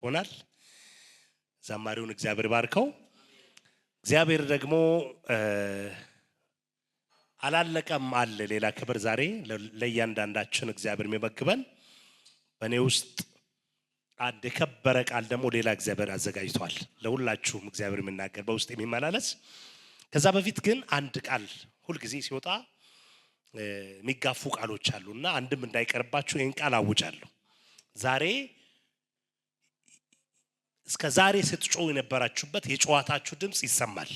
ሆናል። ዘማሪውን እግዚአብሔር ባርከው። እግዚአብሔር ደግሞ አላለቀም አለ ሌላ ክብር ዛሬ ለእያንዳንዳችን እግዚአብሔር የሚመግበን በእኔ ውስጥ አንድ የከበረ ቃል ደግሞ ሌላ እግዚአብሔር አዘጋጅቷል ለሁላችሁም እግዚአብሔር የሚናገር በውስጥ የሚመላለስ። ከዛ በፊት ግን አንድ ቃል ሁልጊዜ ሲወጣ የሚጋፉ ቃሎች አሉና አንድም እንዳይቀርባችሁ ይህን ቃል አውጃለሁ። ዛሬ እስከ ዛሬ ስትጮሁ የነበራችሁበት የጨዋታችሁ ድምፅ ይሰማል።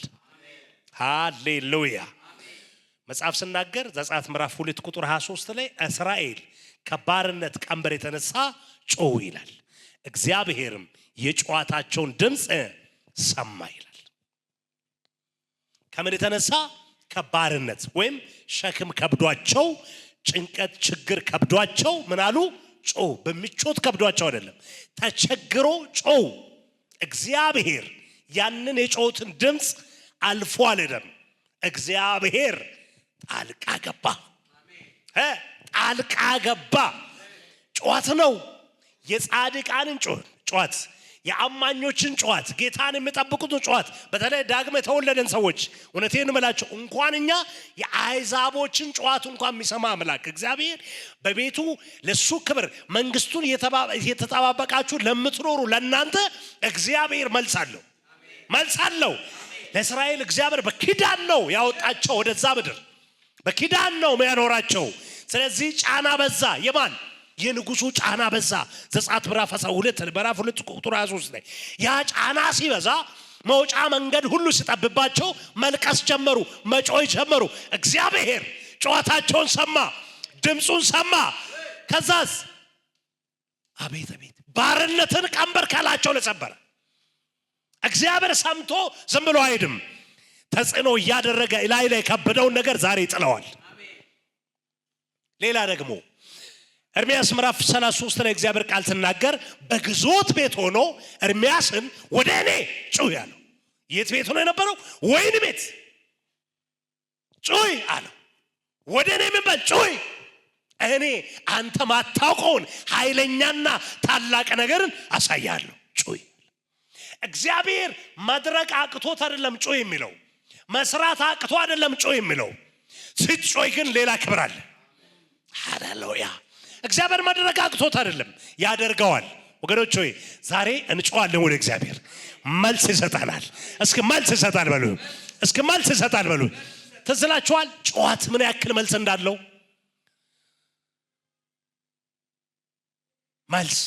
ሃሌሉያ። መጽሐፍ ሲናገር ዘጸአት ምዕራፍ 2 ቁጥር 23 ላይ እስራኤል ከባርነት ቀንበር የተነሳ ጮሁ ይላል። እግዚአብሔርም የጨዋታቸውን ድምፅ ሰማ ይላል። ከምን የተነሳ? ከባርነት ወይም ሸክም ከብዷቸው፣ ጭንቀት ችግር ከብዷቸው ምን አሉ? ጮሁ። በምቾት ከብዷቸው አይደለም፣ ተቸግሮ ጮሁ። እግዚአብሔር ያንን የጮሁትን ድምፅ አልፎ አልሄደም። እግዚአብሔር ጣልቃ ገባ። ጣልቃ ገባ። ጩኸት ነው። የጻድቃንን ጩኸት፣ የአማኞችን ጩኸት፣ ጌታን የሚጠብቁትን ጩኸት፣ በተለይ ዳግም የተወለደን ሰዎች እውነቴን እምላችሁ እንኳን እኛ የአሕዛቦችን ጩኸት እንኳን የሚሰማ አምላክ እግዚአብሔር በቤቱ ለሱ ክብር መንግስቱን እየተጠባበቃችሁ ለምትኖሩ ለእናንተ እግዚአብሔር መልስ አለው። ለእስራኤል እግዚአብሔር በኪዳን ነው ያወጣቸው ወደዛ ምድር፣ በኪዳን ነው የሚያኖራቸው። ስለዚህ ጫና በዛ። የማን? የንጉሱ ጫና በዛ። ዘጸአት ምዕራፍ 2 ቁጥር 23 ላይ ያ ጫና ሲበዛ መውጫ መንገድ ሁሉ ሲጠብባቸው መልቀስ ጀመሩ፣ መጮህ ጀመሩ። እግዚአብሔር ጩኸታቸውን ሰማ፣ ድምፁን ሰማ። ከዛስ አቤት ባርነትን ቀንበር ካላቸው ለሰበረ እግዚአብሔር ሰምቶ ዝም ብሎ አይድም። ተጽዕኖ እያደረገ ላይ ከበደውን ነገር ዛሬ ይጥለዋል። ሌላ ደግሞ ኤርምያስ ምዕራፍ 33 ላይ እግዚአብሔር ቃል ሲናገር በግዞት ቤት ሆኖ ኤርምያስን ወደ እኔ ጩህ ያለው። የት ቤት ሆኖ የነበረው? ወይን ቤት። ጩህ አለው። ወደ እኔ ምን በል? ጩህ። እኔ አንተ ማታውቀውን ኃይለኛና ታላቅ ነገርን አሳያለሁ። ጩህ። እግዚአብሔር መድረቅ አቅቶት አይደለም ጩህ የሚለው፣ መስራት አቅቶ አይደለም ጩህ የሚለው። ስትጮህ ግን ሌላ ክብር አለ። ሃሌሉያ። እግዚአብሔር መድረቅ አቅቶት አይደለም፣ ያደርገዋል። ወገኖች ሆይ ዛሬ እንጮሃለን ወደ እግዚአብሔር። መልስ ይሰጣናል። እስኪ መልስ ይሰጣል በሉ። እስኪ መልስ ይሰጣል በሉ። ትዝላችኋል ጩኸት ምን ያክል መልስ እንዳለው? መልስ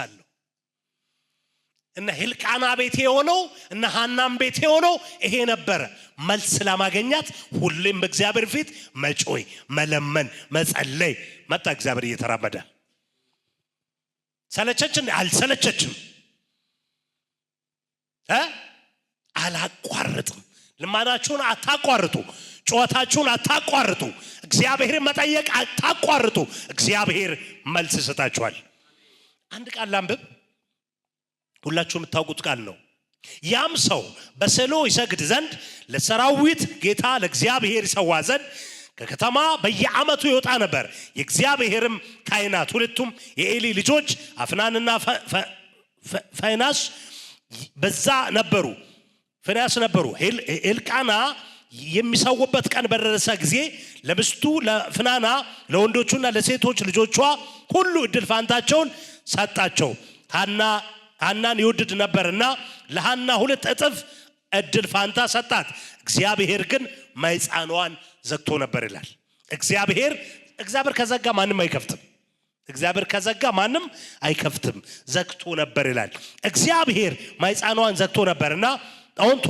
አለው። እና ሕልቃና ቤት የሆነው እና ሐናም ቤት የሆነው ይሄ ነበረ። መልስ ለማግኘት ሁሌም በእግዚአብሔር ፊት መጮህ፣ መለመን፣ መጸለይ መጣ። እግዚአብሔር እየተራመደ ሰለቸችን? አልሰለቸችም። አላቋርጥም። ልማናችሁን አታቋርጡ፣ ጩኸታችሁን አታቋርጡ፣ እግዚአብሔርን መጠየቅ አታቋርጡ። እግዚአብሔር መልስ ይሰጣችኋል። አንድ ቃል ላንብብ። ሁላችሁ የምታውቁት ቃል ነው። ያም ሰው በሴሎ ይሰግድ ዘንድ ለሰራዊት ጌታ ለእግዚአብሔር ይሰዋ ዘንድ ከከተማ በየዓመቱ ይወጣ ነበር። የእግዚአብሔርም ካህናት ሁለቱም የኤሊ ልጆች አፍናንና ፊንሐስ በዛ ነበሩ። ሕልቃና የሚሰውበት ቀን በደረሰ ጊዜ ለሚስቱ ለፍናና ለወንዶቹና ለሴቶች ልጆቿ ሁሉ እድል ፋንታቸውን ሰጣቸው። ሐናን ይወድድ ነበርና ለሐና 2 እጥፍ እድል ፋንታ ሰጣት። እግዚአብሔር ግን ማይጻኗን ዘግቶ ነበር ይላል። እግዚአብሔር ከዘጋ ማንም አይከፍትም። እግዚአብሔር ከዘጋ ማንም አይከፍትም። ዘግቶ ነበር ይላል። እግዚአብሔር ማይጻኗን ዘግቶ ነበርና ጣውንቷ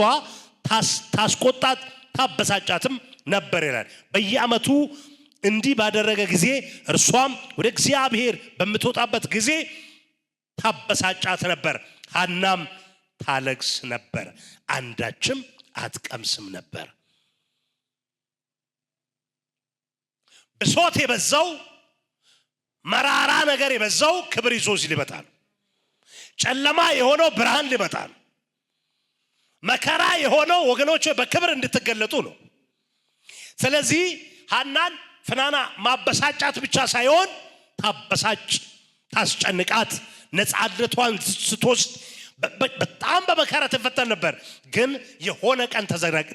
ታስቆጣት ታበሳጫትም ነበር ይላል። በየዓመቱ እንዲህ ባደረገ ጊዜ እርሷም ወደ እግዚአብሔር በምትወጣበት ጊዜ ታበሳጫት ነበር። ሐናም ታለቅስ ነበር፣ አንዳችም አትቀምስም ነበር። ብሶት የበዛው መራራ ነገር የበዛው ክብር ይዞ ሊመጣል። ጨለማ የሆነው ብርሃን ሊመጣል። መከራ የሆነው ወገኖች በክብር እንድትገለጡ ነው። ስለዚህ ሐናን ፍናና ማበሳጫት ብቻ ሳይሆን ታበሳጭ፣ ታስጨንቃት፣ ነፃነቷን ስትወስድ በጣም በመከራ ትፈተን ነበር። ግን የሆነ ቀን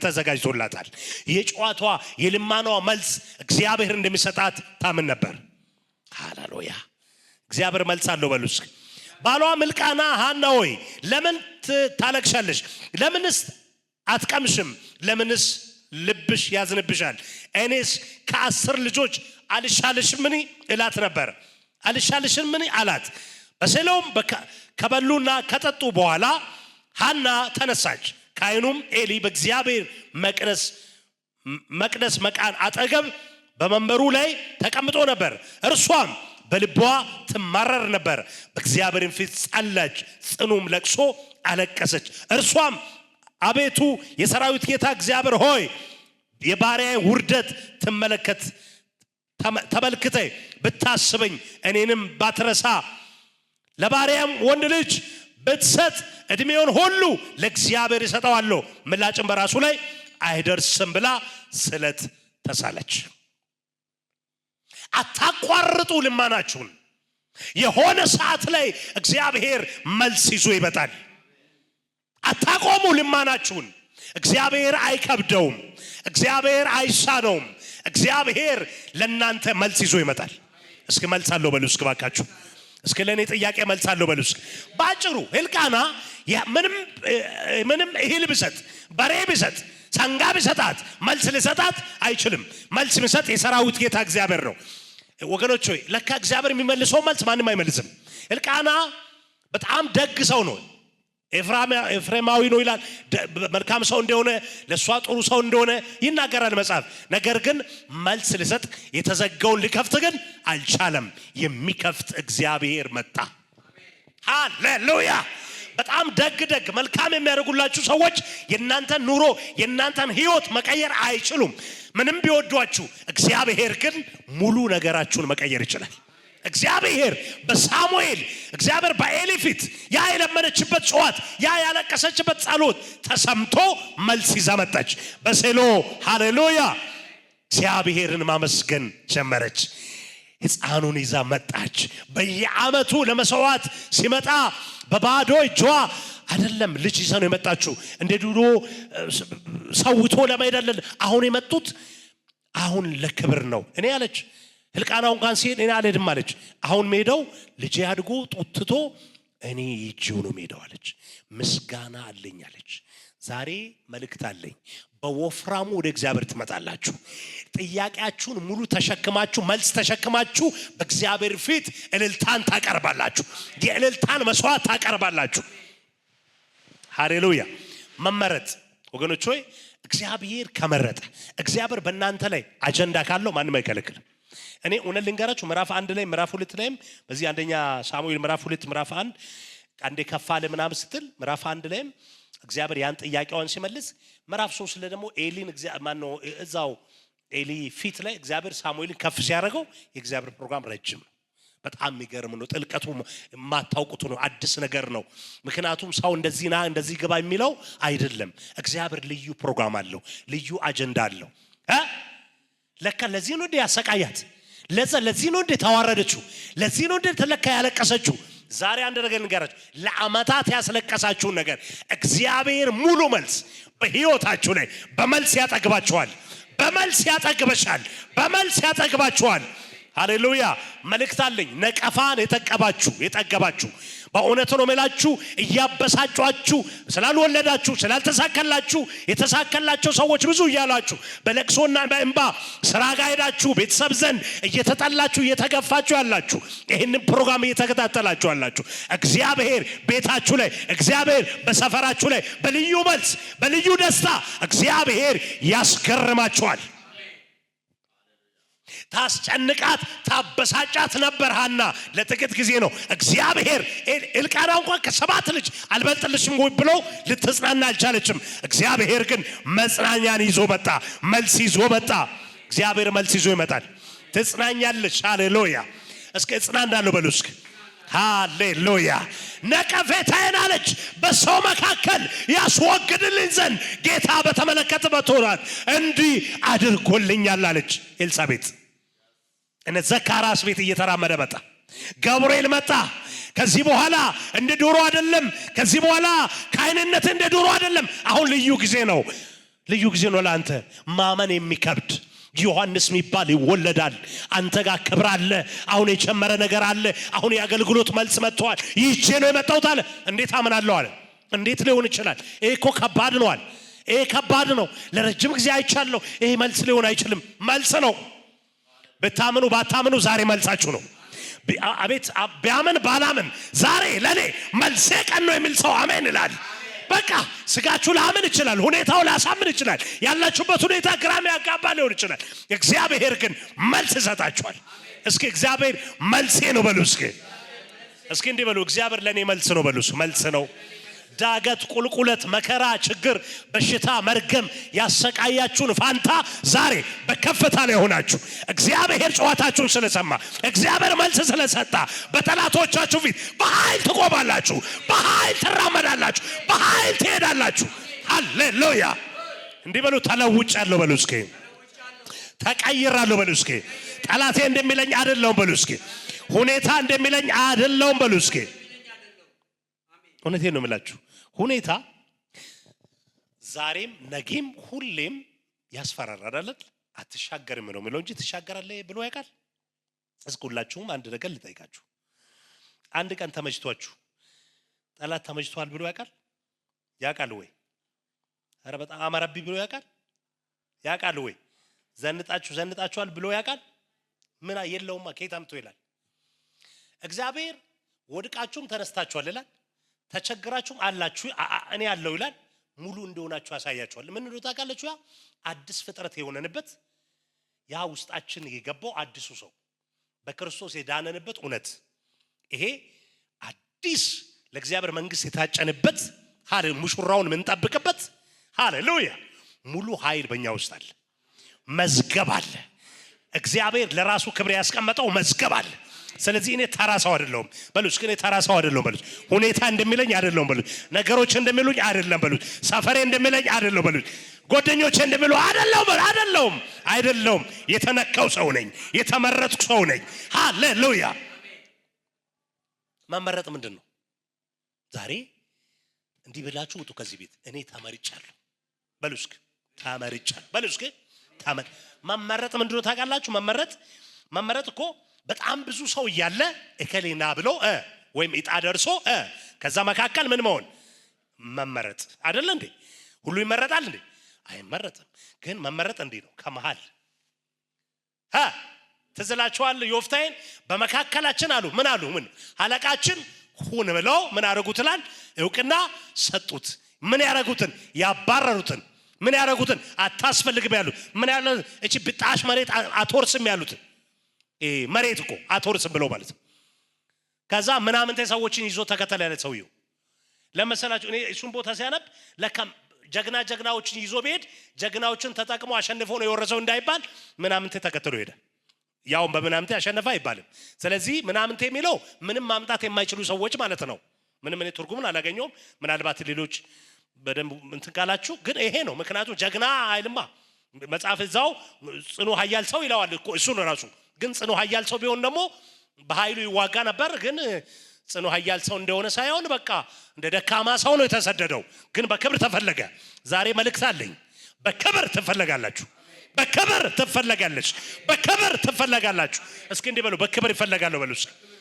ተዘጋጅቶላታል። የጨዋቷ የልማናዋ መልስ እግዚአብሔር እንደሚሰጣት ታምን ነበር። ሃሌሉያ! እግዚአብሔር መልስ አለው በሉስ። ባሏ ምልቃና ሐና ሆይ ለምን ታለቅሻለሽ? ለምንስ አትቀምሽም? ለምንስ ልብሽ ያዝንብሻል? እኔስ ከ10 ልጆች አልሻለሽምን እላት ነበር። አልሻለሽምን አላት። በሴሎም ከበሉና ከጠጡ በኋላ ሐና ተነሳች። ካህኑም ኤሊ በእግዚአብሔር መቅደስ መቃን አጠገብ በመንበሩ ላይ ተቀምጦ ነበር። እርሷም በልቧ ትማረር ነበር። በእግዚአብሔር ፊት ጸለች፣ ጽኑም ለቅሶ አለቀሰች። እርሷም አቤቱ የሰራዊት ጌታ እግዚአብሔር ሆይ የባሪያዬ ውርደት ተመልክተ ብታስበኝ እኔንም ባትረሳ ለባሪያም ወንድ ልጅ ብትሰጥ እድሜውን ሁሉ ለእግዚአብሔር ይሰጠዋለሁ፣ ምላጭም በራሱ ላይ አይደርስም ብላ ስለት ተሳለች። አታቋርጡ ልማናችሁን። የሆነ ሰዓት ላይ እግዚአብሔር መልስ ይዞ ይመጣል። አታቆሙ ልማናችሁን። እግዚአብሔር አይከብደውም፣ እግዚአብሔር አይሳነውም። እግዚአብሔር ለእናንተ መልስ ይዞ ይመጣል። እስኪ መልስ አለው በሉ እስኪ ባካችሁ። እስኪ ለኔ ጥያቄ መልስ አለው በሉ እስኪ። ባጭሩ ሕልቃና ምንም እህል ቢሰጥ፣ በሬ ቢሰጥ፣ ሰንጋ ቢሰጣት መልስ ሊሰጣት አይችልም። መልስ የሚሰጥ የሰራዊት ጌታ እግዚአብሔር ነው። ወገኖች ሆይ ለካ እግዚአብሔር የሚመልሰው መልስ ማንም አይመልስም። ሕልቃና በጣም ደግ ሰው ነው። ኤፍሬማዊ ነው ይላል። መልካም ሰው እንደሆነ ለሷ ጥሩ ሰው እንደሆነ ይናገራል መጽሐፍ። ነገር ግን መልስ ሊሰጥ የተዘጋውን ሊከፍት ግን አልቻለም። የሚከፍት እግዚአብሔር መጣ። ሃሌሉያ! በጣም ደግ መልካም የሚያደርጉላችሁ ሰዎች የእናንተን ኑሮ የእናንተን ህይወት መቀየር አይችሉም። ምንም ቢወዷችሁ፣ እግዚአብሔር ግን ሙሉ ነገራችሁን መቀየር ይችላል። እግዚአብሔር በሳሙኤል እግዚአብሔር በኤሊ ፊት ያ የለመነችበት ጩኸት፣ ያ ያለቀሰችበት ጸሎት ተሰምቶ መልስ ይዛ መጣች በሴሎ። ሃሌሉያ! እግዚአብሔርን ማመስገን ጀመረች። ሕፃኑን ይዛ መጣች። በየዓመቱ ለመስዋዕት ሲመጣ በባዶ እጇ አይደለም ልጅ ይዛ ነው የመጣችው። እንደ ድሮ ሰውቶ ለማይደለም አሁን የመጡት አሁን ለክብር ነው። እኔ አለች ሕልቃናው እንኳን ሲሄድ እኔ አልሄድም አለች። አሁን ሜዳው ልጅ ያድጎ ጡትቶ እኔ ይጂው ነው ሜዳው አለች። ምስጋና አለኝ አለች። ዛሬ መልእክት አለኝ። በወፍራሙ ወደ እግዚአብሔር ትመጣላችሁ። ጥያቄያችሁን ሙሉ ተሸክማችሁ መልስ ተሸክማችሁ በእግዚአብሔር ፊት እልልታን ታቀርባላችሁ። የእልልታን መስዋዕት ታቀርባላችሁ። ሃሌሉያ! መመረጥ ወገኖች ሆይ እግዚአብሔር ከመረጠ እግዚአብሔር በእናንተ ላይ አጀንዳ ካለው ማንም አይከለክልም። እኔ እውነት ልንገራችሁ ምዕራፍ 1 ላይ ምዕራፍ 2 ላይም በዚህ አንደኛ ሳሙኤል ምዕራፍ 2 ምዕራፍ 1 አንዴ ከፋለ ምናምን ስትል ምዕራፍ 1 ላይም እግዚአብሔር ያን ጥያቄዋን ሲመልስ ምዕራፍ 3 ላይ ደግሞ ኤሊን ማነው እዛው ኤሊ ፊት ላይ እግዚአብሔር ሳሙኤልን ከፍ ሲያደርገው የእግዚአብሔር ፕሮግራም ረጅም ነው። በጣም የሚገርም ነው። ጥልቀቱ የማታውቁት ነው። አዲስ ነገር ነው። ምክንያቱም ሰው እንደዚህና እንደዚህ ግባ የሚለው አይደለም። እግዚአብሔር ልዩ ፕሮግራም አለው፣ ልዩ አጀንዳ አለው። ለካ ለዚህ ነው እንደ ያሰቃያት፣ ለዚህ ነው እንደ ተዋረደችው፣ ለዚህ ነው እንደ ተለካ ያለቀሰችው። ዛሬ አንድ ነገር ንገራችሁ። ለአመታት ያስለቀሳችሁን ነገር እግዚአብሔር ሙሉ መልስ በህይወታችሁ ላይ በመልስ ያጠግባችኋል። በመልስ ያጠግበሻል። በመልስ ያጠግባችኋል። ሃሌሉያ! መልእክት አለኝ። ነቀፋን የጠገባችሁ በእውነት ነው የምላችሁ። እያበሳጫችሁ ስላልወለዳችሁ ስላልተሳከላችሁ የተሳከላቸው ሰዎች ብዙ እያላችሁ በለቅሶና በእንባ ስራ ጋር ሄዳችሁ ቤተሰብ ዘንድ እየተጠላችሁ እየተገፋችሁ ያላችሁ ይህንን ፕሮግራም እየተከታተላችሁ ያላችሁ እግዚአብሔር ቤታችሁ ላይ እግዚአብሔር በሰፈራችሁ ላይ በልዩ መልስ በልዩ ደስታ እግዚአብሔር ያስገርማችኋል። ታስጨንቃት ታበሳጫት ነበር ሐና ለጥቂት ጊዜ ነው። እግዚአብሔር ሕልቃና እንኳን ከ7 ልጅ አልበልጥልሽም ወይ ብሎ ልትጽናና አልቻለችም። እግዚአብሔር ግን መጽናኛን ይዞ መጣ፣ መልስ ይዞ መጣ። እግዚአብሔር መልስ ይዞ ይመጣል። ትጽናኛለች። ሃሌሉያ! እስኪ እጽናናለሁ በሉ እስኪ። ሃሌሉያ! ነቀፌታዬን አለች በሰው መካከል ያስወግድልኝ ዘንድ ጌታ በተመለከተ በቶራት እንዲህ አድርጎልኛል አለች ኤልሳቤጥ። እነ ዘካርያስ ቤት እየተራመደ መጣ። ገብርኤል መጣ። ከዚህ በኋላ እንደ ዶሮ አይደለም። ከዚህ በኋላ ካህንነት እንደ ዶሮ አይደለም። አሁን ልዩ ጊዜ ነው። ልዩ ጊዜ ነው ለአንተ ማመን የሚከብድ ዮሐንስ የሚባል ይወለዳል። አንተ ጋር ክብር አለ። አሁን የጀመረ ነገር አለ። አሁን የአገልግሎት መልስ መጥቷል። ይህቼ ነው የመጣሁት አለ። እንዴት አምናለሁ አለ። እንዴት ሊሆን ይችላል? ይሄ እኮ ከባድ ነው አለ። ይሄ ከባድ ነው። ለረጅም ጊዜ አይቻለሁ። ይሄ መልስ ሊሆን አይችልም። መልስ ነው። ብታምኑ ባታምኑ ዛሬ መልሳችሁ ነው። አቤት ቢያምን ባላምን ዛሬ ለኔ መልሴ ቀን ነው የሚል ሰው አሜን ይላል። በቃ ስጋችሁ ላምን ይችላል። ሁኔታው ላሳምን ይችላል። ያላችሁበት ሁኔታ ግራም ያጋባ ሊሆን ይችላል። እግዚአብሔር ግን መልስ ይሰጣችኋል። እስኪ እግዚአብሔር መልሴ ነው በሉ። እስኪ እንዲህ በሉ፣ እግዚአብሔር ለኔ መልስ ነው በሉ። መልስ ነው። ዳገት፣ ቁልቁለት፣ መከራ፣ ችግር፣ በሽታ፣ መርገም ያሰቃያችሁን ፋንታ ዛሬ በከፍታ ላይ ሆናችሁ እግዚአብሔር ጨዋታችሁን ስለሰማ እግዚአብሔር መልስ ስለሰጣ በጠላቶቻችሁ ፊት በኃይል ትቆማላችሁ፣ በኃይል ትራመዳላችሁ፣ በኃይል ትሄዳላችሁ። ሃሌሉያ! እንዲህ በሉ፣ ተለውጫለሁ በሉ። እስኪ ተቀይራለሁ በሉ። እስኪ ጠላቴ እንደሚለኝ አይደለም በሉ። እስኪ ሁኔታ እንደሚለኝ አይደለም በሉ። እስኪ እውነቴን ነው የምላችሁ። ሁኔታ ዛሬም ነገም ሁሌም ያስፈራራል አይደል? አትሻገርም ነው የሚለው እንጂ ትሻገራለህ ብሎ ያውቃል? እስኪ ሁላችሁም አንድ ነገር ልጠይቃችሁ። አንድ ቀን ተመችቷችሁ ጠላት ተመችቷል ብሎ ያውቃል? ያውቃል ወይ? ኧረ በጣም አማረቢ ብሎ ያውቃል? ያውቃል ወይ? ዘንጣችኋል ብሎ ያውቃል? ምን የለውማ ከየት አምጥቶ ይላል? እግዚአብሔር ወድቃችሁም ተነስታችኋል ይላል። ተቸግራችሁም አላችሁ እኔ ያለው ይላል። ሙሉ እንደሆናችሁ ያሳያችኋል። ምን እንደሆነ ታውቃላችሁ? ያ አዲስ ፍጥረት የሆነንበት ያ ውስጣችን የገባው አዲሱ ሰው በክርስቶስ የዳነንበት እውነት ይሄ አዲስ ለእግዚአብሔር መንግስት የታጨንበት ሃሌሉያ ሙሽራውን የምንጠብቅበት ሃሌሉያ ሙሉ ኃይል በእኛ ውስጥ አለ። መዝገብ አለ። እግዚአብሔር ለራሱ ክብር ያስቀመጠው መዝገብ አለ። ስለዚህ እኔ ተራ ሰው አይደለሁም በሉስ። እኔ ተራ ሰው አይደለሁም በሉስ። ሁኔታ እንደሚለኝ አይደለሁም በሉስ። ነገሮች እንደሚሉኝ አይደለም በሉስ። ሰፈሬ እንደሚለኝ አይደለም በሉስ። ጓደኞቼ እንደሚሉ አይደለሁም። የተነካው ሰው ነኝ። የተመረጥኩ ሰው ነኝ። ሃሌሉያ! መመረጥ ምንድን ነው? ዛሬ እንዲህ ብላችሁ ውጡ ከዚህ ቤት። እኔ ተመርጫለሁ በሉስ። ተመርጫለሁ በሉስ። መመረጥ ምንድን ነው ታውቃላችሁ? መመረጥ እኮ በጣም ብዙ ሰው እያለ እከሌና ብሎ ወይም ዕጣ ደርሶ ከዛ መካከል ምን መሆን መመረጥ አይደለ እንዴ? ሁሉ ይመረጣል እንዴ? አይመረጥም። ግን መመረጥ እንዲህ ነው። ከመሃል ትዝላችኋል ዮፍታሔን በመካከላችን አሉ ምን አለቃችን ሁን ብለው ምን አደረጉትላል? እውቅና ሰጡት። ምን ያደረጉትን? ያባረሩትን። ምን ያደረጉትን? አታስፈልግም ያሉት። ምን ያለ እቺ ብጣሽ መሬት አትወርስም ያሉት መሬት እኮ አትወርስም ብለው ማለት ነው። ከዛ ምናምንተ ሰዎችን ይዞ ተከተለ ያለ ሰውየው ለመሰላችሁ። እኔ እሱን ቦታ ሲያነብ ለካም ጀግናዎችን ይዞ ቢሄድ ጀግናዎችን ተጠቅሞ አሸንፎ ነው የወረሰው እንዳይባል ምናምንተ ተከተሉ ሄደ። ያው በምናምንተ አሸነፈ አይባልም። ስለዚህ ምናምንተ የሚለው ምንም ማምጣት የማይችሉ ሰዎች ማለት ነው። ምንም እኔ ትርጉምን አላገኘውም። ምናልባት ሌሎች በደንብ እንትን ካላችሁ ግን ይሄ ነው። ምክንያቱም ጀግና አይልማ መጽሐፍ እዛው ጽኑ ኃያል ሰው ይለዋል እኮ እሱ ነው ራሱ። ግን ጽኑ ኃያል ሰው ቢሆን ደግሞ በኃይሉ ይዋጋ ነበር። ግን ጽኑ ኃያል ሰው እንደሆነ ሳይሆን በቃ እንደ ደካማ ሰው ነው የተሰደደው። ግን በክብር ተፈለገ። ዛሬ መልእክት አለኝ። በክብር ትፈለጋላችሁ። በክብር ትፈለጋለች። በክብር ትፈለጋላችሁ። እስኪ እንዲህ በሉ፣ በክብር ይፈለጋለሁ በሉ።